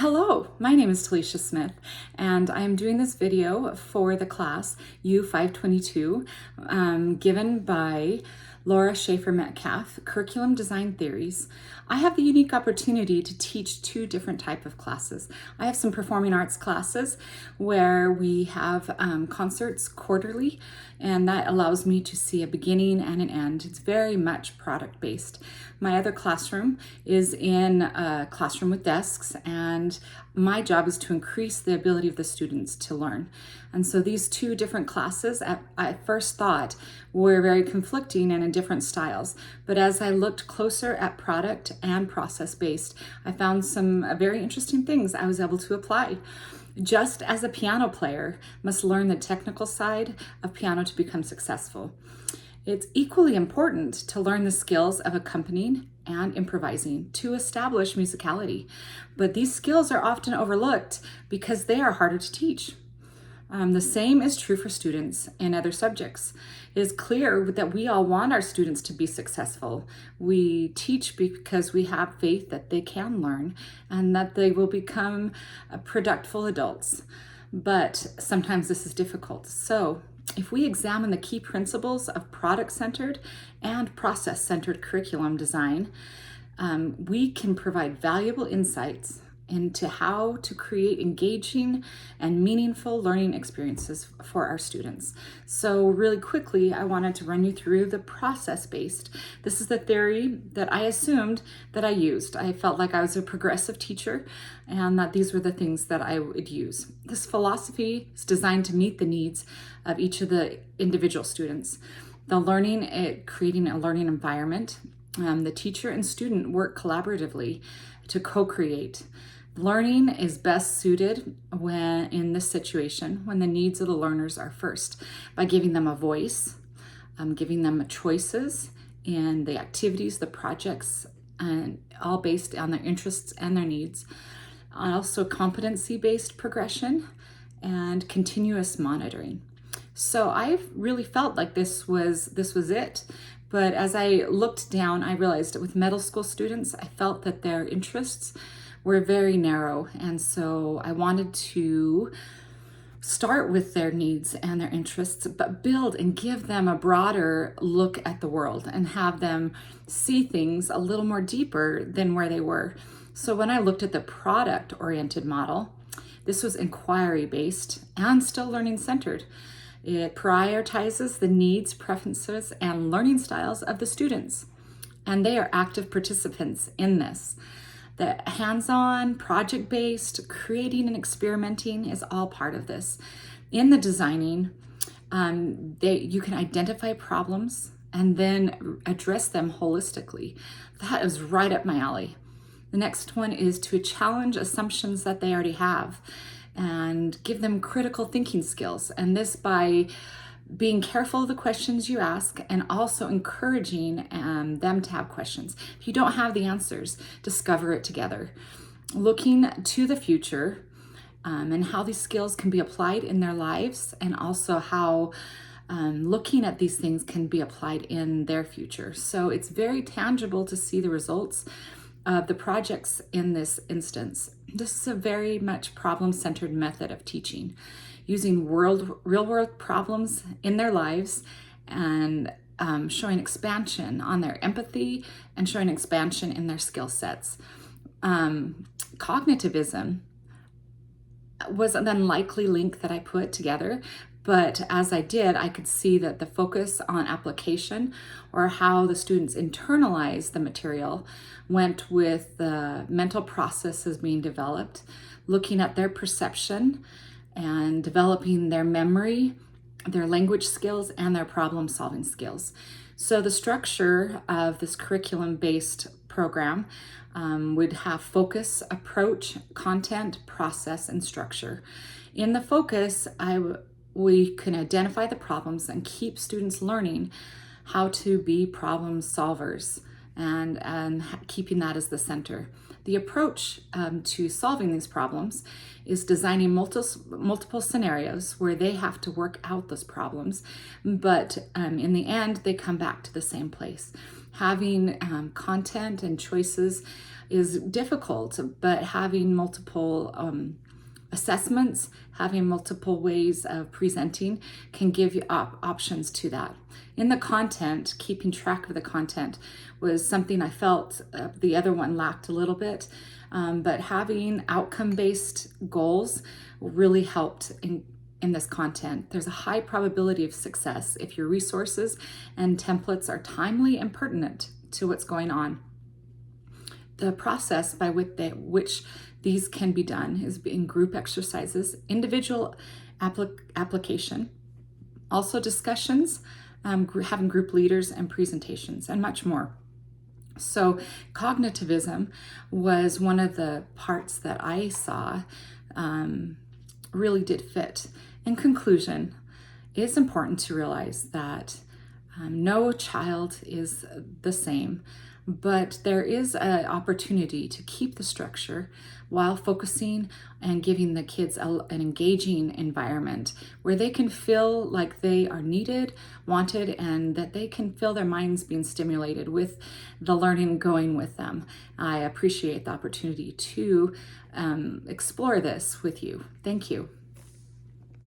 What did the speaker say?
Hello, my name is Talisha Smith, and I am doing this video for the class U522, given by Laura Schaefer Metcalf, Curriculum Design Theories. I have the unique opportunity to teach two different types of classes. I have some performing arts classes where we have concerts quarterly, and that allows me to see a beginning and an end. It's very much product-based. My other classroom is in a classroom with desks, and my job is to increase the ability of the students to learn. And so these two different classes at first thought were very conflicting and in different styles. But as I looked closer at product and process-based, I found some very interesting things I was able to apply. Just as a piano player must learn the technical side of piano to become successful, it's equally important to learn the skills of accompanying and improvising to establish musicality. But these skills are often overlooked because they are harder to teach. The same is true for students in other subjects. It is clear that we all want our students to be successful. We teach because we have faith that they can learn and that they will become productive adults. But sometimes this is difficult. So if we examine the key principles of product-centered and process-centered curriculum design, we can provide valuable insights into how to create engaging and meaningful learning experiences for our students. So really quickly, I wanted to run you through the process-based. This is the theory that I assumed that I used. I felt like I was a progressive teacher and that these were the things that I would use. This philosophy is designed to meet the needs of each of the individual students. Creating a learning environment. The teacher and student work collaboratively to co-create. Learning is best suited when in this situation when the needs of the learners are first, by giving them a voice, giving them choices in the activities, the projects, and all based on their interests and their needs. Also competency-based progression and continuous monitoring. So I really felt like this was it. But as I looked down, I realized that with middle school students, I felt that their interests were very narrow. And so I wanted to start with their needs and their interests, but build and give them a broader look at the world and have them see things a little more deeper than where they were. So when I looked at the product-oriented model, this was inquiry-based and still learning-centered. It prioritizes the needs, preferences, and learning styles of the students, and they are active participants in this. The hands-on, project-based, creating and experimenting is all part of this. In the designing, you can identify problems and then address them holistically. That is right up my alley. The next one is to challenge assumptions that they already have and give them critical thinking skills. And this by being careful of the questions you ask and also encouraging them to have questions. If you don't have the answers, discover it together. Looking to the future and how these skills can be applied in their lives, and also how looking at these things can be applied in their future. So it's very tangible to see the results of the projects in this instance. This is a very much problem-centered method of teaching, using real-world problems in their lives and showing expansion on their empathy and showing expansion in their skill sets. Cognitivism was an unlikely link that I put together, but as I did, I could see that the focus on application, or how the students internalize the material, went with the mental processes being developed, looking at their perception and developing their memory, their language skills, and their problem-solving skills. So the structure of this curriculum-based program would have focus, approach, content, process, and structure. In the focus, we can identify the problems and keep students learning how to be problem solvers and keeping that as the center. The approach to solving these problems is designing multiple scenarios where they have to work out those problems, but in the end, they come back to the same place. Having content and choices is difficult, but having multiple assessments, having multiple ways of presenting can give you options to that. In the content, keeping track of the content was something I felt the other one lacked a little bit, but having outcome-based goals really helped in this content. There's a high probability of success if your resources and templates are timely and pertinent to what's going on. The process by which these can be done is in group exercises, individual application, also discussions, having group leaders and presentations, and much more. So cognitivism was one of the parts that I saw really did fit. In conclusion, it's important to realize that no child is the same, but there is an opportunity to keep the structure while focusing and giving the kids an engaging environment where they can feel like they are needed, wanted, and that they can feel their minds being stimulated with the learning going with them. I appreciate the opportunity to explore this with you. Thank you.